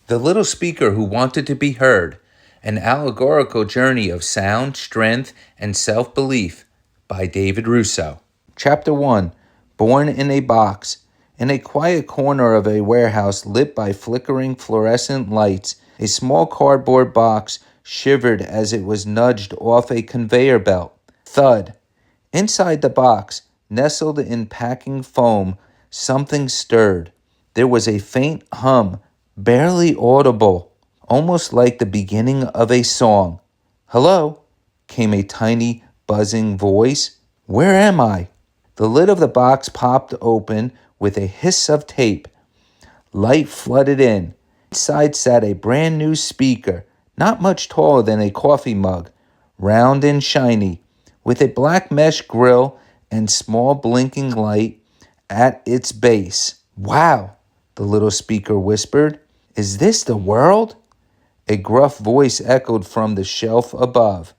The Little Speaker Who Wanted to Be Heard, an allegorical journey of sound, strength, and self-belief by David Russo. Chapter 1, Born in a Box. In a quiet corner of a warehouse lit by flickering fluorescent lights, a small cardboard box shivered as it was nudged off a conveyor belt. Thud. Inside the box, nestled in packing foam, something stirred. There was a faint hum, barely audible, almost like the beginning of a song. "Hello," came a tiny, buzzing voice. "Where am I?" The lid of the box popped open with a hiss of tape. Light flooded in. Inside sat a brand new speaker, not much taller than a coffee mug, round and shiny, with a black mesh grill and small blinking light at its base. "Wow," the little speaker whispered. "Is this the world?" A gruff voice echoed from the shelf above.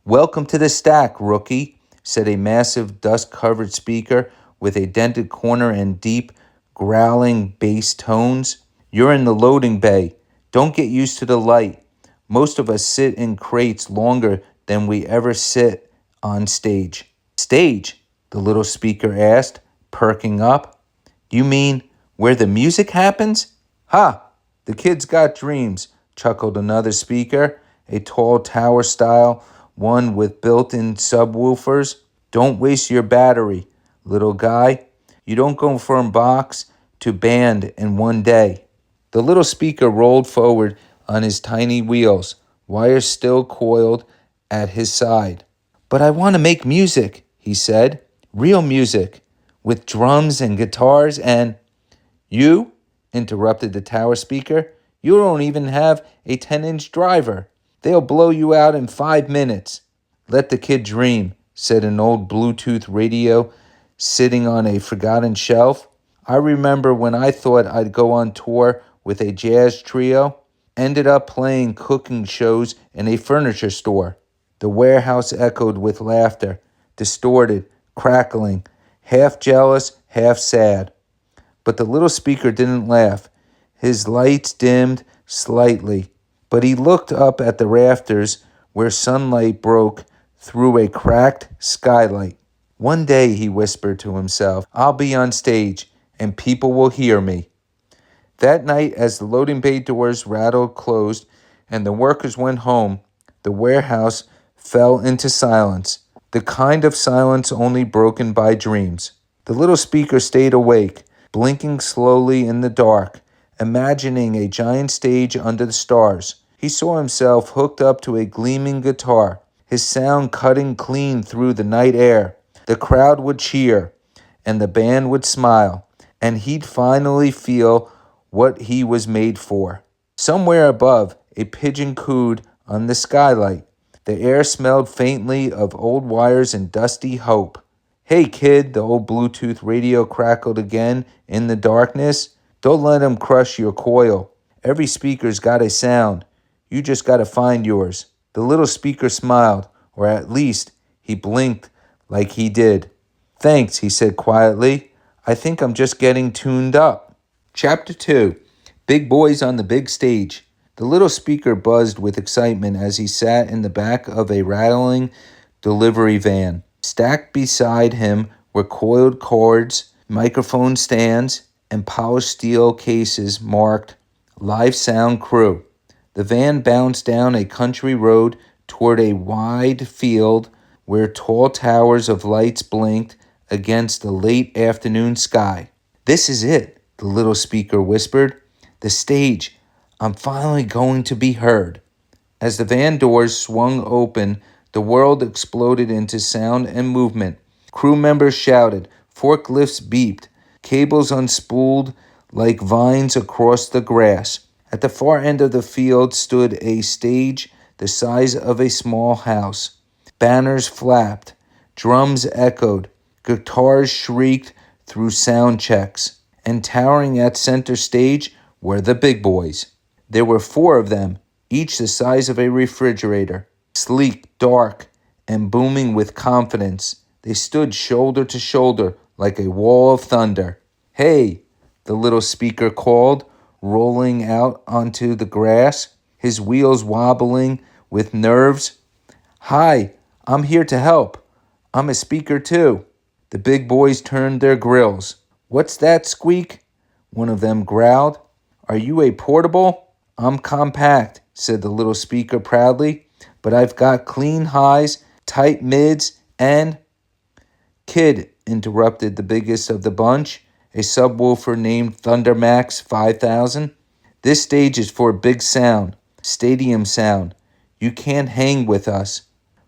"Welcome to the stack, rookie," said a massive, dust-covered speaker with a dented corner and deep, growling bass tones. "You're in the loading bay. Don't get used to the light. Most of us sit in crates longer than we ever sit on stage." "Stage?" the little speaker asked, perking up. "You mean where the music happens?" "Ha! The kid's got dreams," chuckled another speaker, a tall tower-style one with built-in subwoofers. "Don't waste your battery, little guy. You don't go from box to band in one day." The little speaker rolled forward on his tiny wheels, wires still coiled at his side. "But I want to make music," he said. "Real music, with drums and guitars and—" "You?" interrupted the tower speaker. "You don't even have a 10-inch driver. They'll blow you out in 5 minutes." "Let the kid dream," said an old Bluetooth radio sitting on a forgotten shelf. "I remember when I thought I'd go on tour with a jazz trio, ended up playing cooking shows in a furniture store." The warehouse echoed with laughter, distorted, crackling, half jealous, half sad. But the little speaker didn't laugh. His lights dimmed slightly, but he looked up at the rafters where sunlight broke through a cracked skylight. "One day," he whispered to himself, "I'll be on stage, and people will hear me." That night, as the loading bay doors rattled closed and the workers went home, the warehouse fell into silence, the kind of silence only broken by dreams. The little speaker stayed awake, blinking slowly in the dark, imagining a giant stage under the stars. He saw himself hooked up to a gleaming guitar, his sound cutting clean through the night air. The crowd would cheer, and the band would smile, and he'd finally feel what he was made for. Somewhere above, a pigeon cooed on the skylight. The air smelled faintly of old wires and dusty hope. "Hey, kid," the old Bluetooth radio crackled again in the darkness. "Don't let him crush your coil. Every speaker's got a sound. You just got to find yours." The little speaker smiled, or at least he blinked like he did. "Thanks," he said quietly. "I think I'm just getting tuned up." Chapter 2, Big Boys on the Big Stage. The little speaker buzzed with excitement as he sat in the back of a rattling delivery van. Stacked beside him were coiled cords, microphone stands, and polished steel cases marked Live Sound Crew. The van bounced down a country road toward a wide field where tall towers of lights blinked against the late afternoon sky. "This is it," the little speaker whispered. "The stage. I'm finally going to be heard." As the van doors swung open, the world exploded into sound and movement. Crew members shouted, forklifts beeped, cables unspooled like vines across the grass. At the far end of the field stood a stage the size of a small house. Banners flapped, drums echoed, guitars shrieked through sound checks, and towering at center stage were the big boys. There were 4 of them, each the size of a refrigerator. Sleek, dark, and booming with confidence, they stood shoulder to shoulder like a wall of thunder. "Hey," the little speaker called, rolling out onto the grass, his wheels wobbling with nerves. "Hi, I'm here to help. I'm a speaker too." The big boys turned their grills. "What's that squeak?" one of them growled. "Are you a portable?" "I'm compact," said the little speaker proudly, "but I've got clean highs, tight mids, and—" "Kid," interrupted the biggest of the bunch, a subwoofer named Thundermax 5000. "This stage is for big sound, stadium sound. You can't hang with us."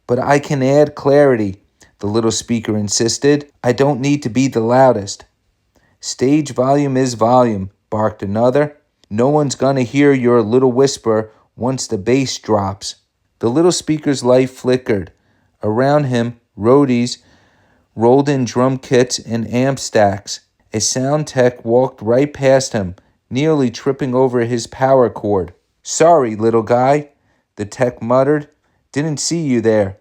"But I can add clarity," the little speaker insisted. "I don't need to be the loudest." "Stage volume is volume," barked another. "No one's gonna hear your little whisper once the bass drops." The little speaker's light flickered. Around him, roadies rolled in drum kits and amp stacks. A sound tech walked right past him, nearly tripping over his power cord. "Sorry, little guy," the tech muttered. "Didn't see you there."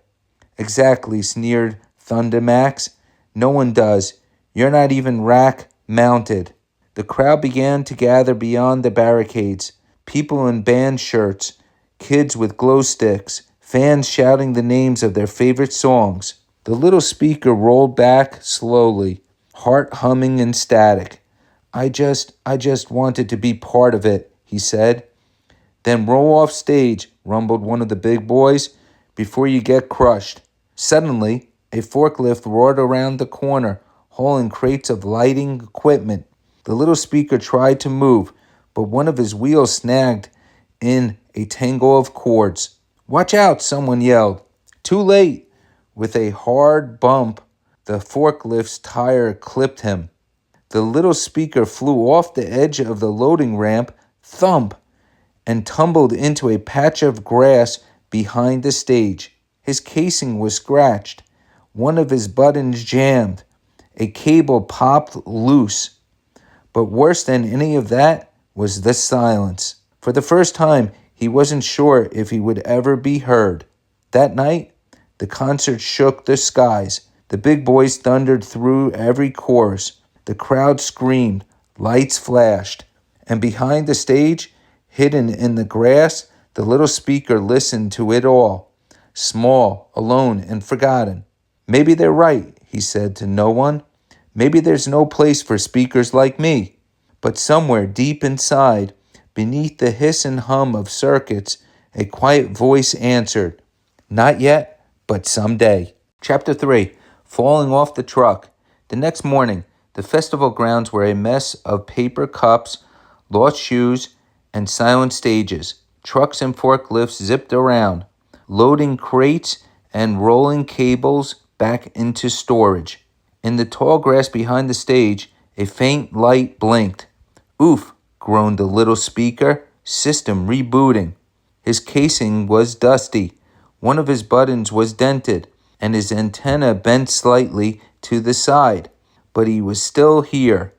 "Exactly," sneered Thundermax. "No one does. You're not even rack mounted." The crowd began to gather beyond the barricades. People in band shirts, kids with glow sticks, fans shouting the names of their favorite songs. The little speaker rolled back slowly, heart humming in static. I just wanted to be part of it," he said. "Then roll off stage," rumbled one of the big boys, "before you get crushed." Suddenly, a forklift roared around the corner, hauling crates of lighting equipment. The little speaker tried to move, but one of his wheels snagged in a tangle of cords. "Watch out," someone yelled. "Too late." With a hard bump, the forklift's tire clipped him. The little speaker flew off the edge of the loading ramp, thump, and tumbled into a patch of grass behind the stage. His casing was scratched. One of his buttons jammed. A cable popped loose. But worse than any of that was the silence. For the first time, he wasn't sure if he would ever be heard. That night, the concert shook the skies. The big boys thundered through every chorus. The crowd screamed. Lights flashed. And behind the stage, hidden in the grass, the little speaker listened to it all. Small, alone, and forgotten. "Maybe they're right," he said to no one. "Maybe there's no place for speakers like me." But somewhere deep inside, beneath the hiss and hum of circuits, a quiet voice answered, "Not yet, but someday." Chapter 3. Falling off the truck. The next morning, the festival grounds were a mess of paper cups, lost shoes, and silent stages. Trucks and forklifts zipped around, loading crates and rolling cables back into storage. In the tall grass behind the stage, a faint light blinked. "Oof," groaned the little speaker. "System rebooting." His casing was dusty. One of his buttons was dented, and his antenna bent slightly to the side. But he was still here.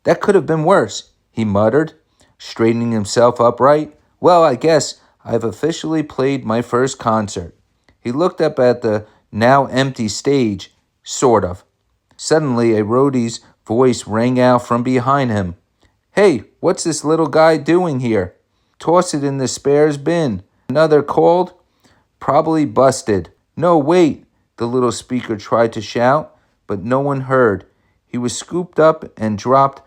"That could have been worse," he muttered, straightening himself upright. "Well, I guess I've officially played my first concert." He looked up at the now empty stage, sort of. Suddenly, a roadie's voice rang out from behind him. "Hey, what's this little guy doing here?" "Toss it in the spares bin," another called. "Probably busted." "No, wait," the little speaker tried to shout, but no one heard. He was scooped up and dropped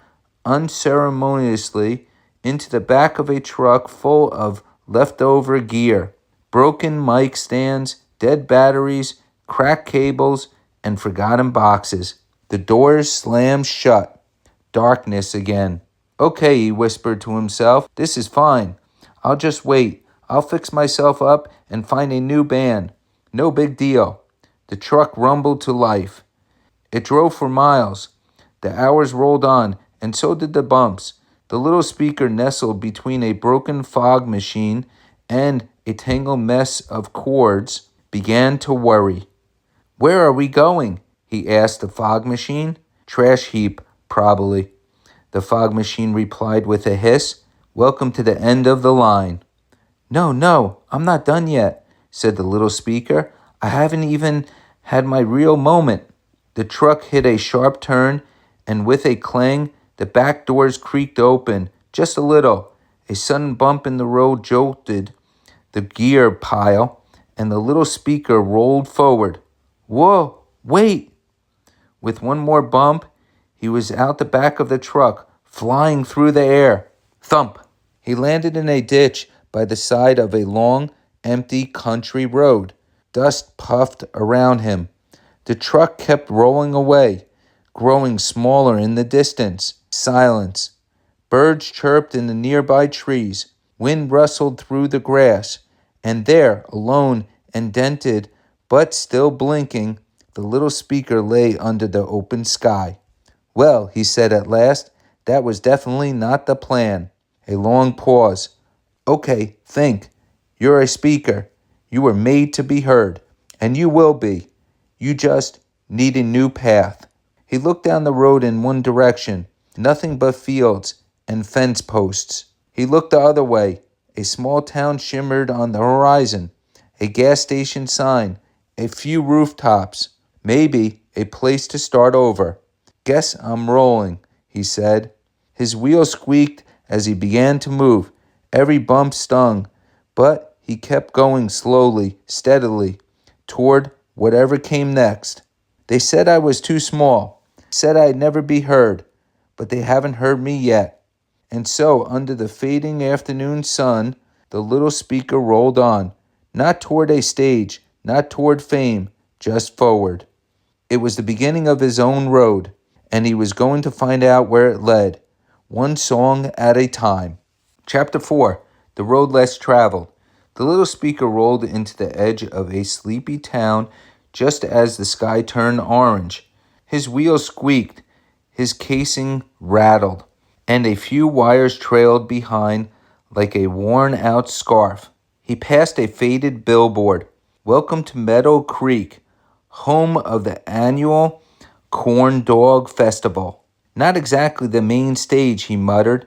unceremoniously into the back of a truck full of leftover gear. Broken mic stands, dead batteries, cracked cables, and forgotten boxes. The doors slammed shut. Darkness again. "Okay," he whispered to himself. "This is fine. I'll just wait. I'll fix myself up and find a new band. No big deal." The truck rumbled to life. It drove for miles. The hours rolled on, and so did the bumps. The little speaker nestled between a broken fog machine and a tangled mess of cords began to worry. "Where are we going?" he asked the fog machine. "Trash heap, probably," the fog machine replied with a hiss. "Welcome to the end of the line." No, I'm not done yet," said the little speaker. "I haven't even had my real moment." The truck hit a sharp turn, and with a clang, the back doors creaked open, Just a little. A sudden bump in the road jolted the gear pile, and the little speaker rolled forward. Whoa, wait! With one more bump, he was out the back of the truck, flying through the air. Thump! He landed in a ditch by the side of a long, empty country road. Dust puffed around him. The truck kept rolling away, growing smaller in the distance. Silence. Birds chirped in the nearby trees. Wind rustled through the grass. And there, alone and dented, but still blinking, the little speaker lay under the open sky. Well, he said at last, that was definitely not the plan. A long pause. Okay, think. You're a speaker. You were made to be heard. And you will be. You just need a new path. He looked down the road in one direction. Nothing but fields and fence posts. He looked the other way. A small town shimmered on the horizon. A gas station sign. A few rooftops. Maybe a place to start over. Guess I'm rolling, he said. His wheels squeaked as he began to move. Every bump stung, but he kept going slowly, steadily, toward whatever came next. They said I was too small, said I'd never be heard, but they haven't heard me yet. And so, under the fading afternoon sun, the little speaker rolled on, not toward a stage, not toward fame, just forward. It was the beginning of his own road, and he was going to find out where it led, one song at a time. Chapter 4. The Road Less Traveled. The little speaker rolled into the edge of a sleepy town just as the sky turned orange. His wheels squeaked, his casing rattled, and a few wires trailed behind like a worn-out scarf. He passed a faded billboard. Welcome to Meadow Creek, home of the annual Corn Dog Festival. Not exactly the main stage, he muttered,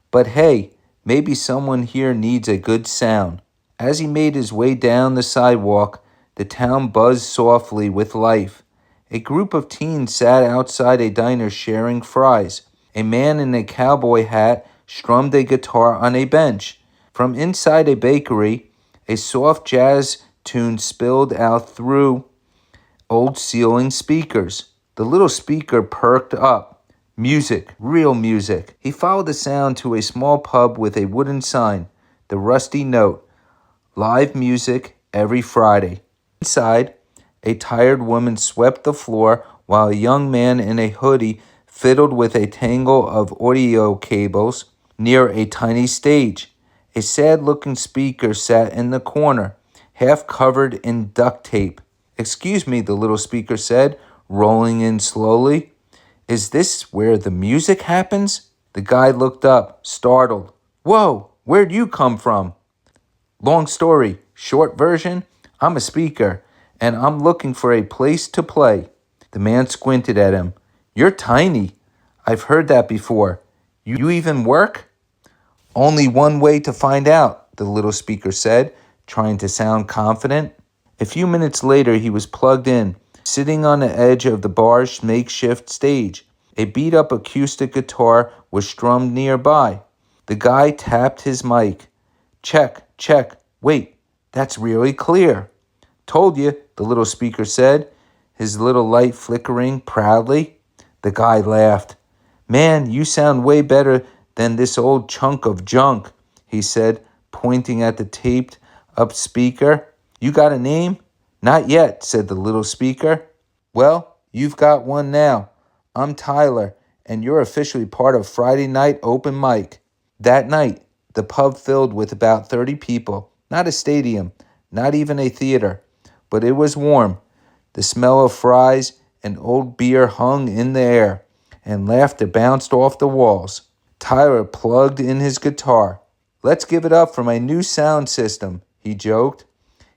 but hey, maybe someone here needs a good sound. As he made his way down the sidewalk, the town buzzed softly with life. A group of teens sat outside a diner sharing fries. A man in a cowboy hat strummed a guitar on a bench. From inside a bakery, a soft jazz tune spilled out through old ceiling speakers. The little speaker perked up. Music, real music. He followed the sound to a small pub with a wooden sign, the rusty note, live music every Friday. Inside, a tired woman swept the floor while a young man in a hoodie fiddled with a tangle of audio cables near a tiny stage. A sad-looking speaker sat in the corner, half covered in duct tape. Excuse me, the little speaker said, rolling in slowly. Is this where the music happens? The guy looked up, startled. Whoa, where'd you come from? Long story, short version, I'm a speaker, and I'm looking for a place to play. The man squinted at him. You're tiny. I've heard that before. You even work? Only one way to find out, the little speaker said, trying to sound confident. A few minutes later, he was plugged in, sitting on the edge of the bar's makeshift stage. A beat-up acoustic guitar was strummed nearby. The guy tapped his mic. Check, check. Wait, that's really clear. Told you, the little speaker said, his little light flickering proudly. The guy laughed. Man, you sound way better than this old chunk of junk, he said, pointing at the taped-up speaker. You got a name? Not yet, said the little speaker. Well, you've got one now. I'm Tyler, and you're officially part of Friday night open mic. That night, the pub filled with about 30 people. Not a stadium, not even a theater, but it was warm. The smell of fries and old beer hung in the air, and laughter bounced off the walls. Tyler plugged in his guitar. Let's give it up for my new sound system, he joked.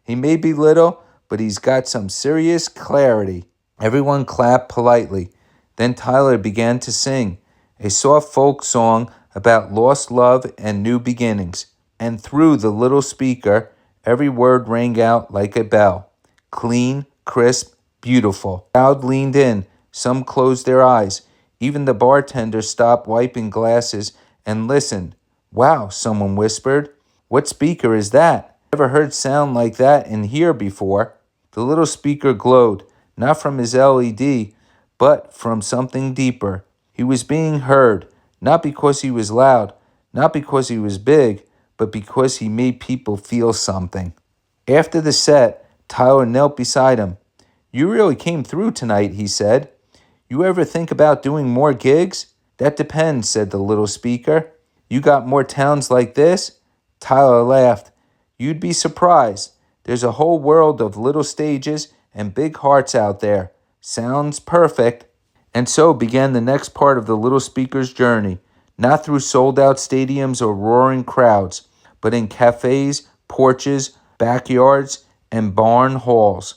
He may be little, but he's got some serious clarity. Everyone clapped politely. Then Tyler began to sing, a soft folk song about lost love and new beginnings. And through the little speaker, every word rang out like a bell. Clean, crisp, beautiful. The crowd leaned in. Some closed their eyes. Even the bartender stopped wiping glasses and listened. "Wow," someone whispered. "What speaker is that? Never heard sound like that in here before." The little speaker glowed, not from his LED, but from something deeper. He was being heard, not because he was loud, not because he was big, but because he made people feel something. After the set, Tyler knelt beside him. "You really came through tonight," he said. "You ever think about doing more gigs?" "That depends," said the little speaker. "You got more towns like this?" Tyler laughed. "You'd be surprised. There's a whole world of little stages and big hearts out there. Sounds perfect." And so began the next part of the little speaker's journey, not through sold-out stadiums or roaring crowds, but in cafes, porches, backyards, and barn halls.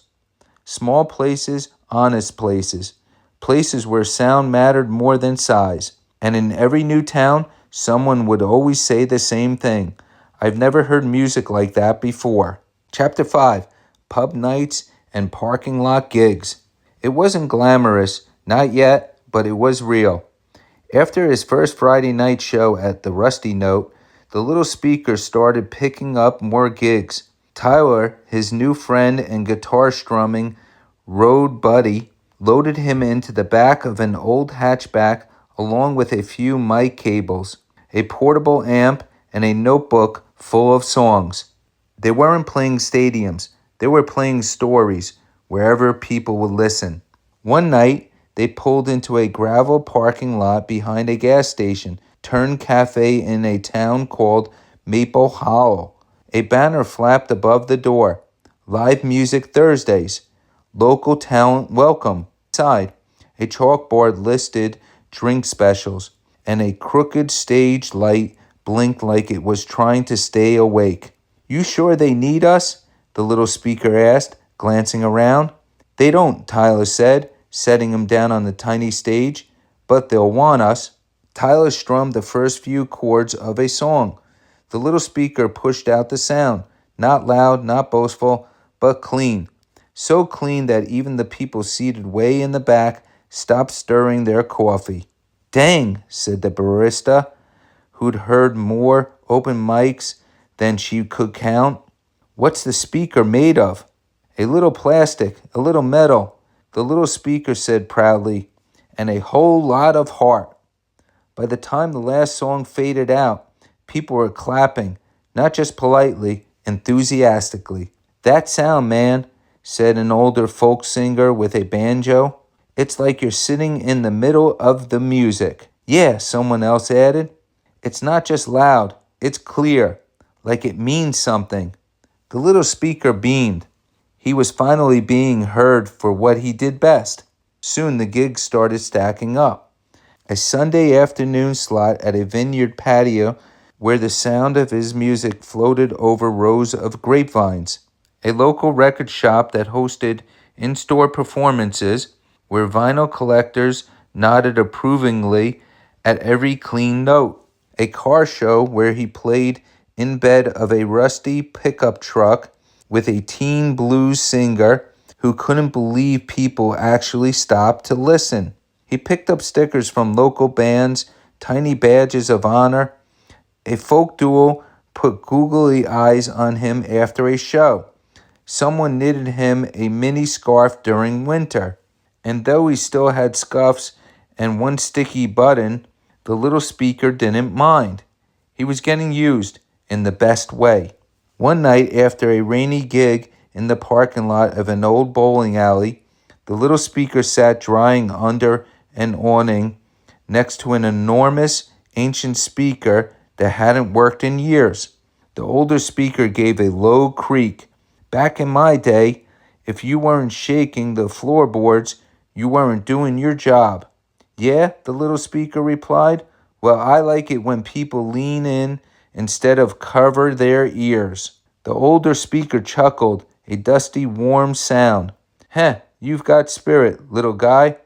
Small places, honest places, places where sound mattered more than size. And in every new town, someone would always say the same thing: "I've never heard music like that before." Chapter 5: Pub Nights and Parking Lot Gigs. It wasn't glamorous, not yet, but it was real. After his first Friday night show at the Rusty Note, the little speaker started picking up more gigs. Tyler, his new friend and guitar strumming road buddy, loaded him into the back of an old hatchback along with a few mic cables, a portable amp, and a notebook full of songs. They weren't playing stadiums, they were playing stories wherever people would listen. One night, they pulled into a gravel parking lot behind a gas station turned cafe in a town called Maple Hollow. A banner flapped above the door: "Live Music Thursdays. Local talent welcome." Inside, a chalkboard listed drink specials, and a crooked stage light blinked like it was trying to stay awake. "You sure they need us?" the little speaker asked, glancing around. "They don't," Tyler said, setting him down on the tiny stage. "But they'll want us." Tyler strummed the first few chords of a song. The little speaker pushed out the sound, not loud, not boastful, but clean. So clean that even the people seated way in the back stopped stirring their coffee. "Dang," said the barista, who'd heard more open mics than she could count. "What's the speaker made of?" "A little plastic, a little metal," the little speaker said proudly, "and a whole lot of heart." By the time the last song faded out, people were clapping, not just politely, enthusiastically. "That sound, man," said an older folk singer with a banjo. "It's like you're sitting in the middle of the music." "Yeah," someone else added. "It's not just loud, it's clear, like it means something." The little speaker beamed. He was finally being heard for what he did best. Soon the gigs started stacking up. A Sunday afternoon slot at a vineyard patio where the sound of his music floated over rows of grapevines. A local record shop that hosted in-store performances where vinyl collectors nodded approvingly at every clean note. A car show where he played in bed of a rusty pickup truck with a teen blues singer who couldn't believe people actually stopped to listen. He picked up stickers from local bands, tiny badges of honor. A folk duo put googly eyes on him after a show. Someone knitted him a mini scarf during winter. And though he still had scuffs and one sticky button, the little speaker didn't mind. He was getting used in the best way. One night after a rainy gig in the parking lot of an old bowling alley, the little speaker sat drying under an awning next to an enormous ancient speaker that hadn't worked in years. The older speaker gave a low creak. "Back in my day, if you weren't shaking the floorboards, you weren't doing your job." "Yeah," the little speaker replied. "Well, I like it when people lean in instead of cover their ears." The older speaker chuckled, a dusty, warm sound. "Heh, you've got spirit, little guy.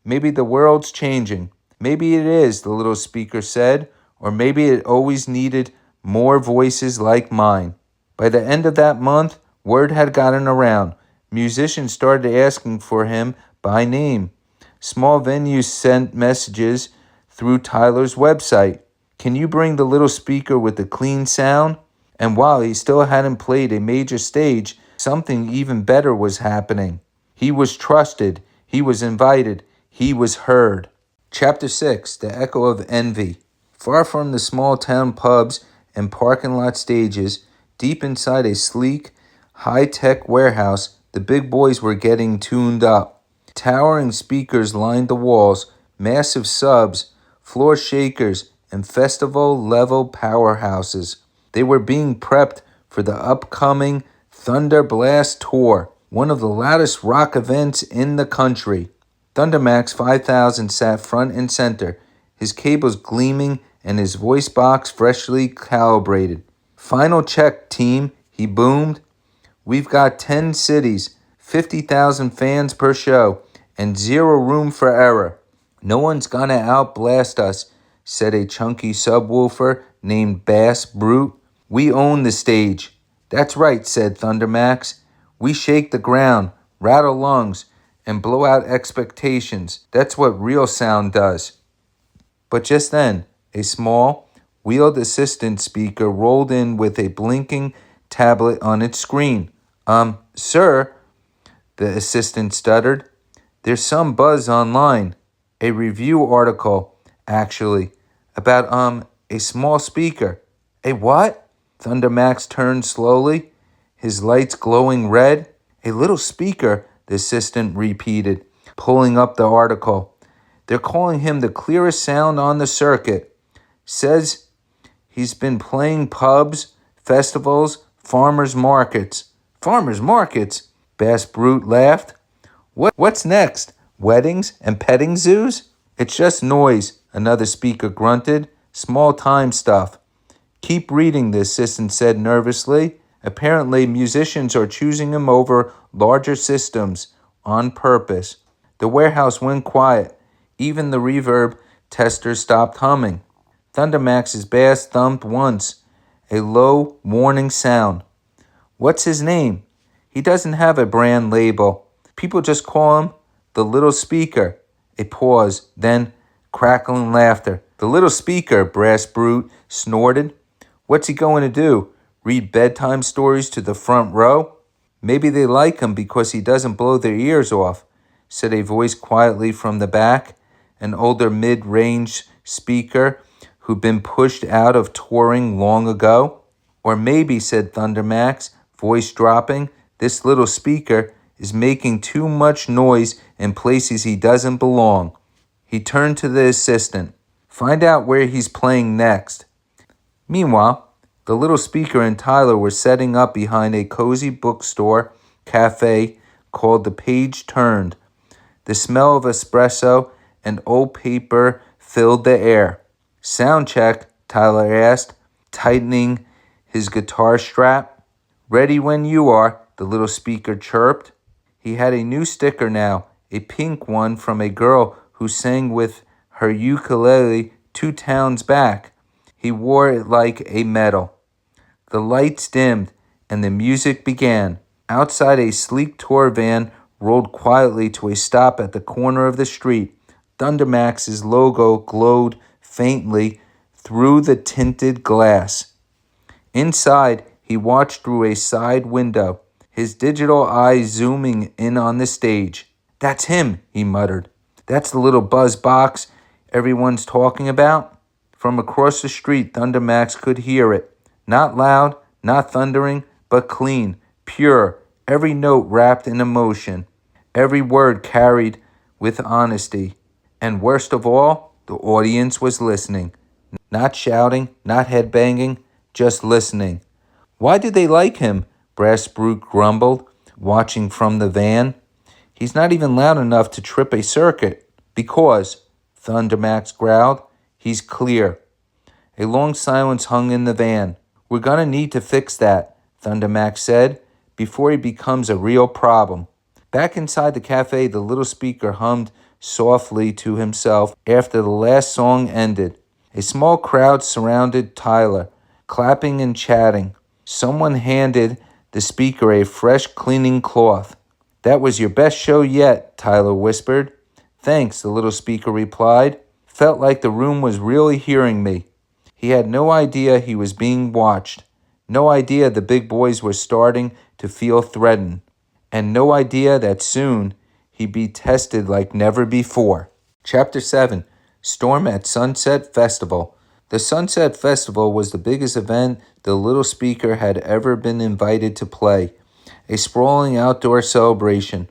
Maybe the world's changing." "Maybe it is," the little speaker said, "or maybe it always needed more voices like mine." By the end of that month, word had gotten around. Musicians started asking for him by name. Small venues sent messages through Tyler's website. Can you bring the little speaker with the clean sound? And while he still hadn't played a major stage, something even better was happening. He was trusted, he was invited, he was heard. Chapter 6, The Echo of Envy. Far from the small town pubs and parking lot stages, deep inside a sleek, high-tech warehouse, the big boys were getting tuned up. Towering speakers lined the walls, massive subs, floor shakers, and festival-level powerhouses. They were being prepped for the upcoming Thunder Blast Tour, one of the loudest rock events in the country. Thundermax 5000 sat front and center, his cables gleaming and his voice box freshly calibrated. "Final check, team," he boomed. "We've got 10 cities, 50,000 fans per show, and zero room for error. No one's gonna outblast us," said a chunky subwoofer named Bass Brute. "We own the stage." "That's right," said Thundermax. "We shake the ground, rattle lungs, and blow out expectations. That's what real sound does." But just then, a small, wheeled assistant speaker rolled in with a blinking tablet on its screen. Sir," the assistant stuttered. "There's some buzz online. A review article, actually, about, a small speaker." "A what?" Thundermax turned slowly, his lights glowing red. "A little speaker," the assistant repeated, pulling up the article. "They're calling him the clearest sound on the circuit. Says he's been playing pubs, festivals, farmers markets." "Farmers markets?" Bass Brute laughed. What's next? Weddings and petting zoos?" "It's just noise," another speaker grunted. "Small time stuff." "Keep reading," the assistant said nervously. "Apparently, musicians are choosing him over larger systems on purpose." The warehouse went quiet. Even the reverb tester stopped humming. Thundermax's bass thumped once, a low, warning sound. "What's his name?" "He doesn't have a brand label. People just call him the little speaker." A pause, then crackling laughter. "The little speaker," Brass Brute snorted. "What's he going to do? Read bedtime stories to the front row?" "Maybe they like him because he doesn't blow their ears off," said a voice quietly from the back, an older mid-range speaker who'd been pushed out of touring long ago. "Or maybe," said Thundermax, voice dropping, "this little speaker is making too much noise in places he doesn't belong." He turned to the assistant. "Find out where he's playing next." Meanwhile, the little speaker and Tyler were setting up behind a cozy bookstore cafe called The Page Turned. The smell of espresso and old paper filled the air. "Sound check," Tyler asked, tightening his guitar strap. "Ready when you are," the little speaker chirped. He had a new sticker now, a pink one from a girl who sang with her ukulele 2 towns back. He wore it like a medal. The lights dimmed, and the music began. Outside, a sleek tour van rolled quietly to a stop at the corner of the street. Thundermax's logo glowed faintly through the tinted glass. Inside, he watched through a side window, his digital eyes zooming in on the stage. "That's him," he muttered. "That's the little buzz box everyone's talking about." From across the street, Thundermax could hear it. Not loud, not thundering, but clean, pure, every note wrapped in emotion, every word carried with honesty. And worst of all, the audience was listening. Not shouting, not headbanging, just listening. "Why do they like him?" Brass Brute grumbled, watching from the van. "He's not even loud enough to trip a circuit." "Because," Thundermax growled, "he's clear." A long silence hung in the van. "We're gonna need to fix that," Thundermax said, "before he becomes a real problem." Back inside the cafe, the little speaker hummed softly to himself after the last song ended. A small crowd surrounded Tyler, clapping and chatting. Someone handed the speaker a fresh cleaning cloth. "That was your best show yet," Tyler whispered. "Thanks," the little speaker replied. "Felt like the room was really hearing me." He had no idea he was being watched, no idea the big boys were starting to feel threatened, and no idea that soon he'd be tested like never before. Chapter 7. Storm at Sunset Festival. The Sunset Festival was the biggest event the little speaker had ever been invited to play, a sprawling outdoor celebration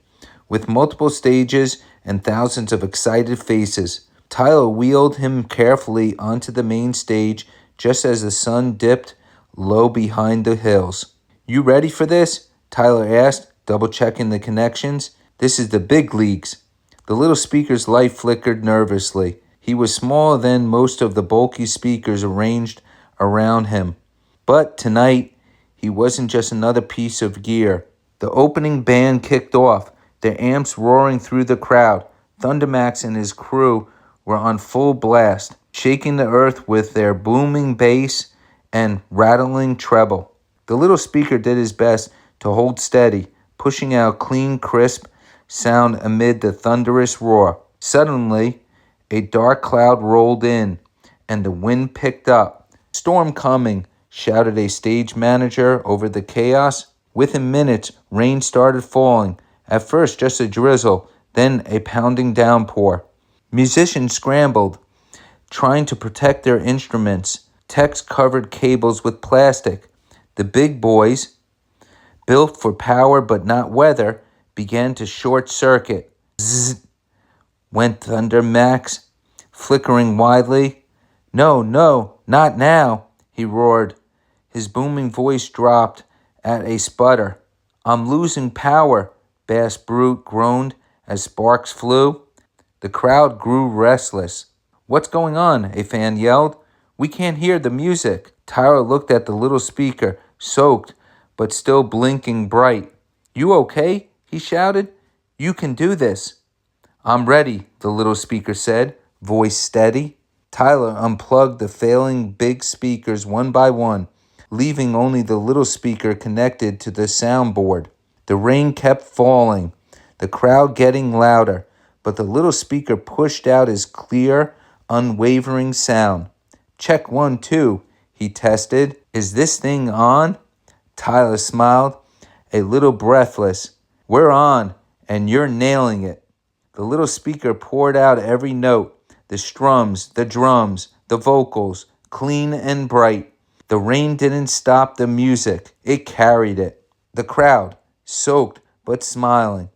with multiple stages and thousands of excited faces. Tyler wheeled him carefully onto the main stage just as the sun dipped low behind the hills. "You ready for this?" Tyler asked, double-checking the connections. "This is the big leagues." The little speaker's light flickered nervously. He was smaller than most of the bulky speakers arranged around him. But tonight, he wasn't just another piece of gear. The opening band kicked off, their amps roaring through the crowd. Thundermax and his crew were on full blast, shaking the earth with their booming bass and rattling treble. The little speaker did his best to hold steady, pushing out clean, crisp sound amid the thunderous roar. Suddenly, a dark cloud rolled in, and the wind picked up. "Storm coming," shouted a stage manager over the chaos. Within minutes, rain started falling. At first, just a drizzle, then a pounding downpour. Musicians scrambled, trying to protect their instruments. Techs covered cables with plastic. The big boys, built for power but not weather, began to short circuit. Zzz, went Thundermax, flickering wildly. "No, no, not now," he roared. His booming voice dropped at a sputter. "I'm losing power," Bass Brute groaned as sparks flew. The crowd grew restless. "What's going on?" a fan yelled. "We can't hear the music." Tyler looked at the little speaker, soaked but still blinking bright. "You okay?" he shouted. "You can do this." "I'm ready," the little speaker said, voice steady. Tyler unplugged the failing big speakers one by one, leaving only the little speaker connected to the soundboard. The rain kept falling, the crowd getting louder, but the little speaker pushed out his clear, unwavering sound. "Check 1, 2, he tested. "Is this thing on?" Tyler smiled, a little breathless. "We're on, and you're nailing it." The little speaker poured out every note, the strums, the drums, the vocals, clean and bright. The rain didn't stop the music, it carried it. The crowd, soaked but smiling,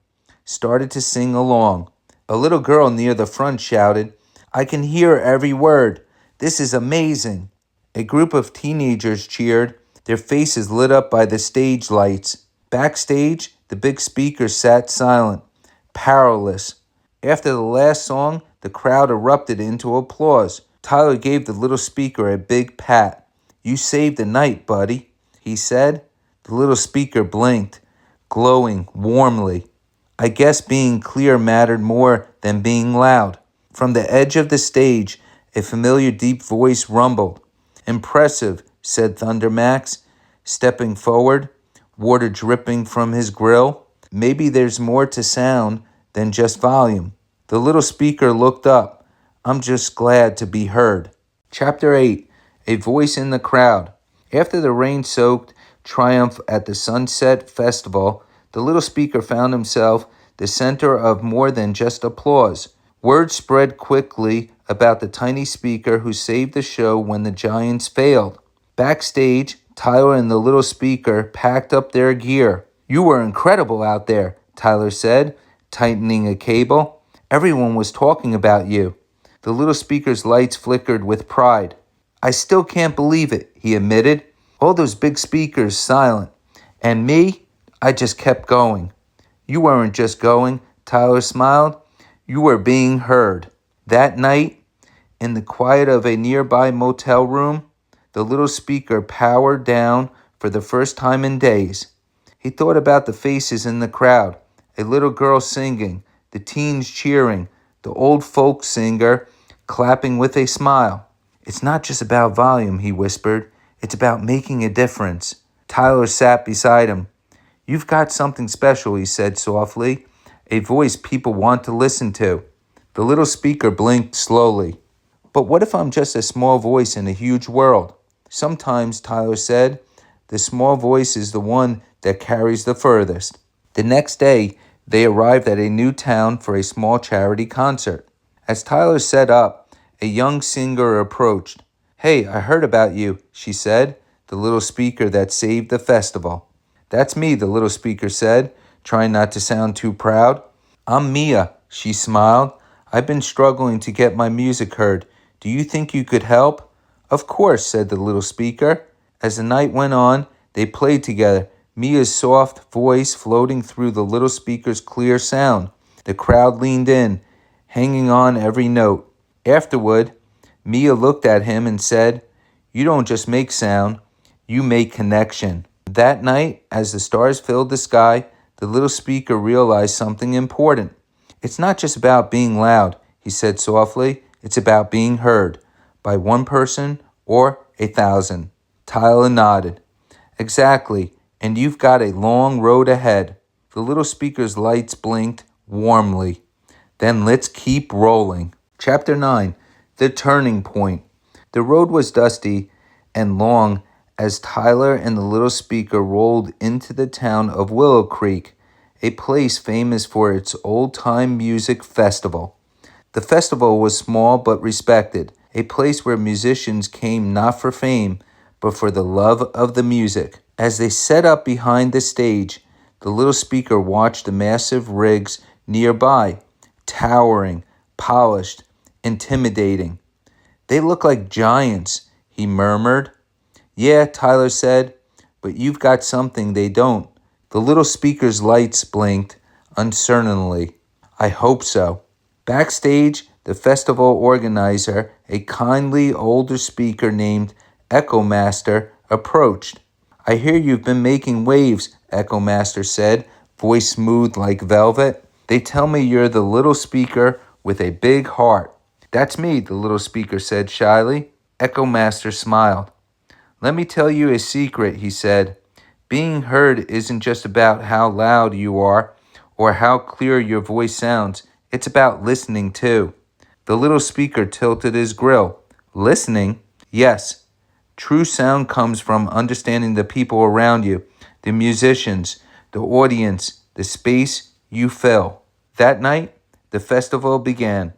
started to sing along. A little girl near the front shouted, "I can hear every word. This is amazing." A group of teenagers cheered, their faces lit up by the stage lights. Backstage, the big speaker sat silent, powerless. After the last song, the crowd erupted into applause. Tyler gave the little speaker a big pat. "You saved the night, buddy," he said. The little speaker blinked, glowing warmly. I guess being clear mattered more than being loud. From the edge of the stage, a familiar deep voice rumbled. "Impressive," said Thundermax, stepping forward, water dripping from his grill. "Maybe there's more to sound than just volume." The little speaker looked up. "I'm just glad to be heard." Chapter 8. A Voice in the Crowd. After the rain-soaked triumph at the Sunset Festival, the little speaker found himself the center of more than just applause. Word spread quickly about the tiny speaker who saved the show when the giants failed. Backstage, Tyler and the little speaker packed up their gear. "You were incredible out there," Tyler said, tightening a cable. "Everyone was talking about you." The little speaker's lights flickered with pride. "I still can't believe it," he admitted. "All those big speakers silent. And me, I just kept going." "You weren't just going," Tyler smiled. "You were being heard." That night, in the quiet of a nearby motel room, the little speaker powered down for the first time in days. He thought about the faces in the crowd, a little girl singing, the teens cheering, the old folk singer clapping with a smile. "It's not just about volume," he whispered. "It's about making a difference." Tyler sat beside him. "You've got something special," he said softly, "a voice people want to listen to." The little speaker blinked slowly. But what if I'm just a small voice in a huge world? Sometimes, Tyler said, the small voice is the one that carries the furthest. The next day, they arrived at a new town for a small charity concert. As Tyler set up, a young singer approached. "Hey, I heard about you," she said, the little speaker that saved the festival. "That's me," the little speaker said, trying not to sound too proud. "I'm Mia," she smiled. "I've been struggling to get my music heard. Do you think you could help?" "Of course," said the little speaker. As the night went on, they played together, Mia's soft voice floating through the little speaker's clear sound. The crowd leaned in, hanging on every note. Afterward, Mia looked at him and said, "You don't just make sound, you make connection." That night, as the stars filled the sky, the little speaker realized something important. "It's not just about being loud," he said softly. "It's about being heard by one person or 1,000. Tyler nodded. "Exactly, and you've got a long road ahead." The little speaker's lights blinked warmly. "Then let's keep rolling." Chapter 9, The Turning Point. The road was dusty and long as Tyler and the little speaker rolled into the town of Willow Creek, a place famous for its old-time music festival. The festival was small but respected, a place where musicians came not for fame, but for the love of the music. As they set up behind the stage, the little speaker watched the massive rigs nearby, towering, polished, intimidating. "They look like giants," he murmured. "Yeah," Tyler said, "but you've got something they don't." The little speaker's lights blinked uncertainly. "I hope so." Backstage, the festival organizer, a kindly older speaker named Echo Master, approached. "I hear you've been making waves," Echo Master said, voice smooth like velvet. "They tell me you're the little speaker with a big heart." "That's me," the little speaker said shyly. Echo Master smiled. "Let me tell you a secret," he said. "Being heard isn't just about how loud you are or how clear your voice sounds. It's about listening too." The little speaker tilted his grill. "Listening?" "Yes. True sound comes from understanding the people around you, the musicians, the audience, the space you fill." That night, the festival began.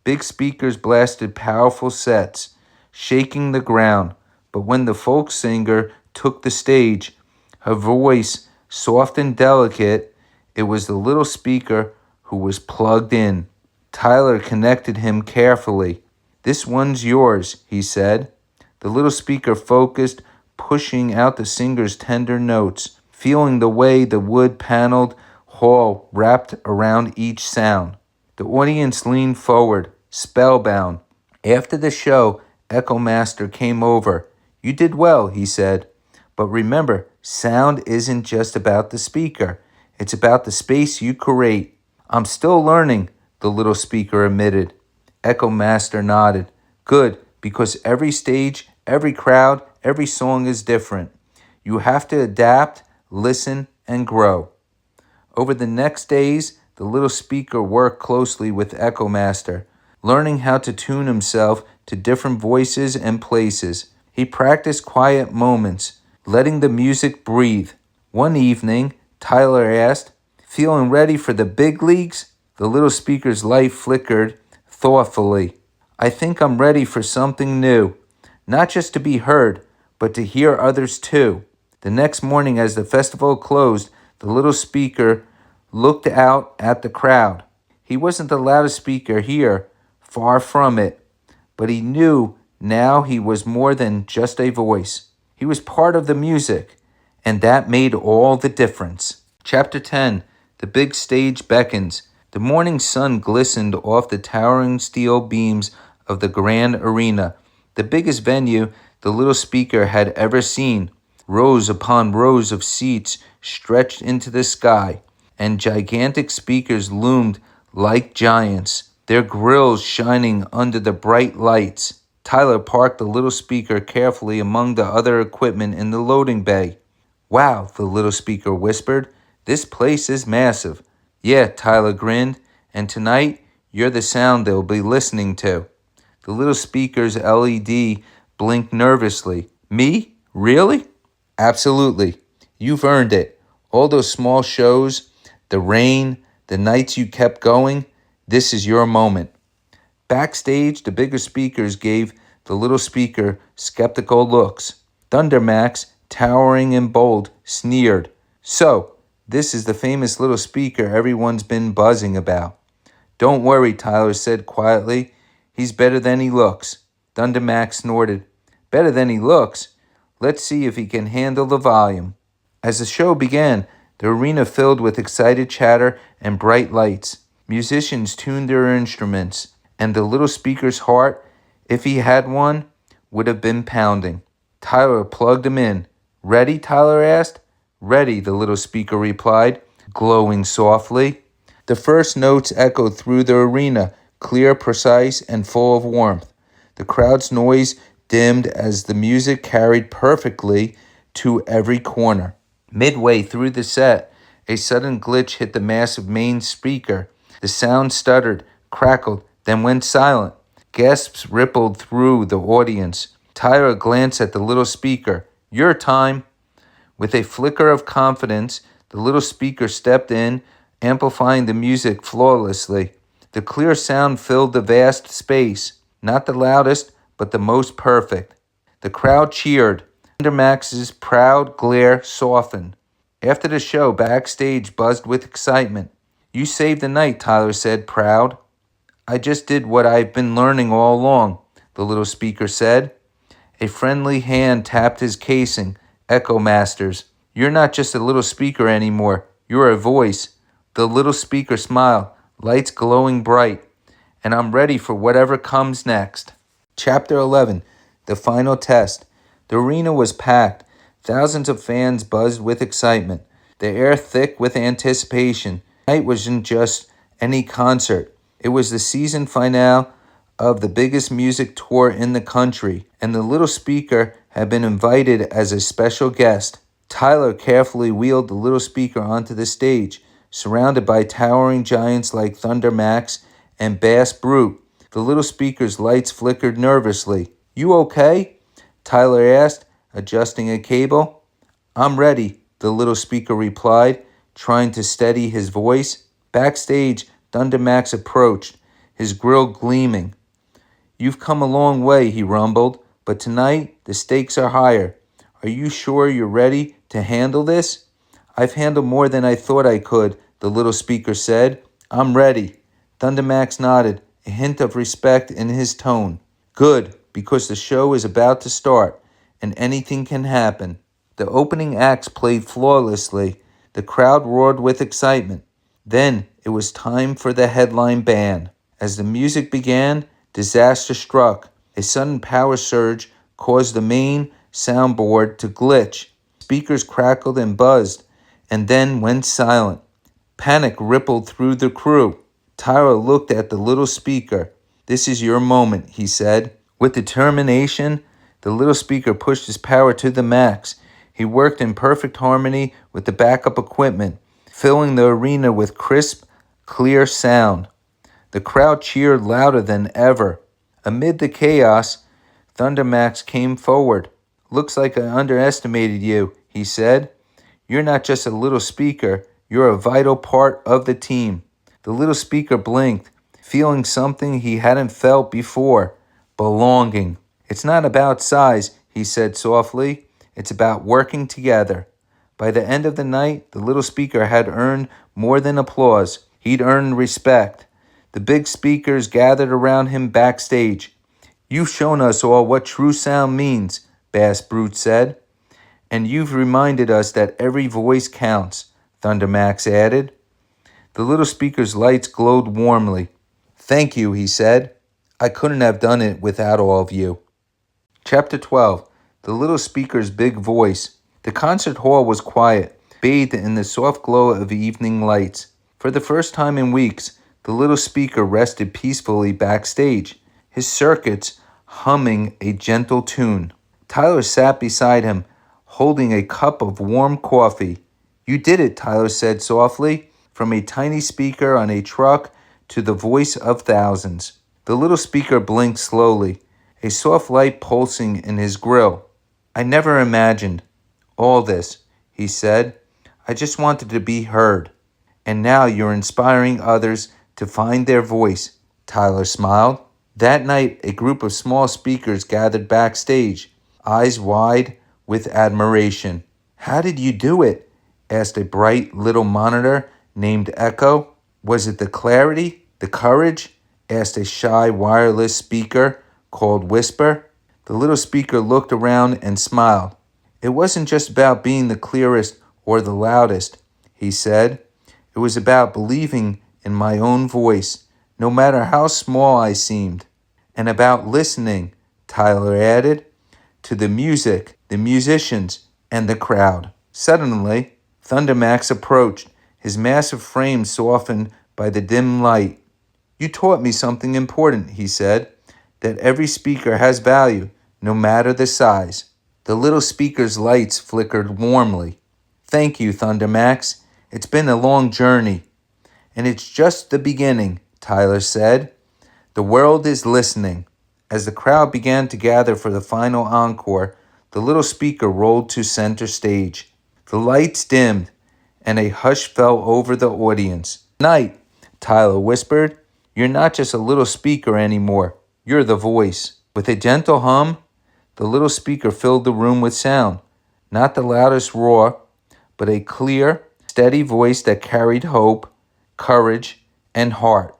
Big speakers blasted powerful sets, shaking the ground. But when the folk singer took the stage, her voice soft and delicate, it was the little speaker who was plugged in. Tyler connected him carefully. "This one's yours," he said. The little speaker focused, pushing out the singer's tender notes, feeling the way the wood-paneled hall wrapped around each sound. The audience leaned forward, spellbound. After the show, Echo Master came over. "You did well," he said. "But remember, sound isn't just about the speaker. It's about the space you create." "I'm still learning," the little speaker admitted. Echo Master nodded. "Good, because every stage, every crowd, every song is different. You have to adapt, listen, and grow." Over the next days, the little speaker worked closely with Echo Master, learning how to tune himself to different voices and places. He practiced quiet moments, letting the music breathe. One evening, Tyler asked, "Feeling ready for the big leagues?" The little speaker's light flickered thoughtfully. "I think I'm ready for something new. Not just to be heard, but to hear others too." The next morning, as the festival closed, the little speaker looked out at the crowd. He wasn't the loudest speaker here, far from it, but he knew now he was more than just a voice. He was part of the music, and that made all the difference. Chapter 10, The Big Stage Beckons. The morning sun glistened off the towering steel beams of the grand arena, the biggest venue the little speaker had ever seen. Rows upon rows of seats stretched into the sky, and gigantic speakers loomed like giants, their grills shining under the bright lights. Tyler parked the little speaker carefully among the other equipment in the loading bay. "Wow," the little speaker whispered. "This place is massive." "Yeah," Tyler grinned. "And tonight, you're the sound they'll be listening to." The little speaker's LED blinked nervously. Me? Really? Absolutely. You've earned it. All those small shows, the rain, the nights you kept going, this is your moment. Backstage, the bigger speakers gave the little speaker skeptical looks. Thundermax, towering and bold, sneered. So, this is the famous little speaker everyone's been buzzing about. Don't worry, Tyler said quietly. He's better than he looks. Thundermax snorted. Better than he looks? Let's see if he can handle the volume. As the show began, the arena filled with excited chatter and bright lights. Musicians tuned their instruments, and the little speaker's heart, if he had one, would have been pounding. Tyler plugged him in. Ready? Tyler asked. Ready, the little speaker replied, glowing softly. The first notes echoed through the arena, clear, precise, and full of warmth. The crowd's noise dimmed as the music carried perfectly to every corner. Midway through the set, a sudden glitch hit the massive main speaker. The sound stuttered, crackled, then went silent. Gasps rippled through the audience. Tyler glanced at the little speaker. Your time. With a flicker of confidence, the little speaker stepped in, amplifying the music flawlessly. The clear sound filled the vast space, not the loudest, but the most perfect. The crowd cheered. Thundermax's proud glare softened. After the show, backstage buzzed with excitement. You saved the night, Tyler said, proud. I just did what I've been learning all along, the little speaker said. A friendly hand tapped his casing. Echo Masters. You're not just a little speaker anymore. You're a voice. The little speaker smiled, lights glowing bright. And I'm ready for whatever comes next. Chapter 11. The Final Test. The arena was packed. Thousands of fans buzzed with excitement. The air thick with anticipation. Tonight wasn't just any concert. It was the season finale of the biggest music tour in the country, and the little speaker had been invited as a special guest. Tyler carefully wheeled the little speaker onto the stage, surrounded by towering giants like Thundermax and Bass Brute. The little speaker's lights flickered nervously. You okay? Tyler asked, adjusting a cable. I'm ready, the little speaker replied, trying to steady his voice. Backstage, Thundermax approached, his grill gleaming. You've come a long way, he rumbled, but tonight the stakes are higher. Are you sure you're ready to handle this? I've handled more than I thought I could, the little speaker said. I'm ready. Thundermax nodded, a hint of respect in his tone. Good, because the show is about to start, and anything can happen. The opening acts played flawlessly. The crowd roared with excitement. Then it was time for the headline band. As the music began, disaster struck. A sudden power surge caused the main soundboard to glitch. Speakers crackled and buzzed, and then went silent. Panic rippled through the crew. Tyler looked at the little speaker. This is your moment, he said. With determination, the little speaker pushed his power to the max. He worked in perfect harmony with the backup equipment, filling the arena with crisp, clear sound. The crowd cheered louder than ever. Amid the chaos, Thundermax came forward. Looks like I underestimated you, he said. You're not just a little speaker, you're a vital part of the team. The little speaker blinked, feeling something he hadn't felt before. Belonging. It's not about size, he said softly. It's about working together. By the end of the night, the little speaker had earned more than applause. He'd earned respect. The big speakers gathered around him backstage. You've shown us all what true sound means, Bass Brute said. And you've reminded us that every voice counts, Thundermax added. The little speaker's lights glowed warmly. Thank you, he said. I couldn't have done it without all of you. Chapter 12. The little speaker's big voice. The concert hall was quiet, bathed in the soft glow of evening lights. For the first time in weeks, the little speaker rested peacefully backstage, his circuits humming a gentle tune. Tyler sat beside him, holding a cup of warm coffee. You did it, Tyler said softly, from a tiny speaker on a truck to the voice of thousands. The little speaker blinked slowly, a soft light pulsing in his grill. I never imagined all this, he said. I just wanted to be heard. And now you're inspiring others to find their voice, Tyler smiled. That night, a group of small speakers gathered backstage, eyes wide with admiration. How did you do it? Asked a bright little monitor named Echo. Was it the clarity, the courage? Asked a shy wireless speaker called Whisper. The little speaker looked around and smiled. It wasn't just about being the clearest or the loudest, he said. It was about believing in my own voice, no matter how small I seemed. And about listening, Tyler added, to the music, the musicians, and the crowd. Suddenly, Thunder Max approached, his massive frame softened by the dim light. You taught me something important, he said, that every speaker has value, no matter the size. The little speaker's lights flickered warmly. Thank you, Thunder Max. It's been a long journey. And it's just the beginning, Tyler said. The world is listening. As the crowd began to gather for the final encore, the little speaker rolled to center stage. The lights dimmed, and a hush fell over the audience. Night, Tyler whispered. You're not just a little speaker anymore. You're the voice. With a gentle hum, the little speaker filled the room with sound. Not the loudest roar, but a clear, steady voice that carried hope, courage, and heart.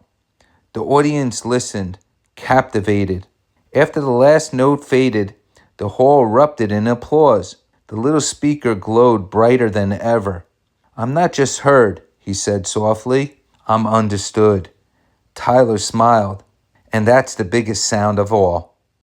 The audience listened, captivated. After the last note faded, the hall erupted in applause. The little speaker glowed brighter than ever. I'm not just heard, he said softly. I'm understood. Tyler smiled. And that's the biggest sound of all.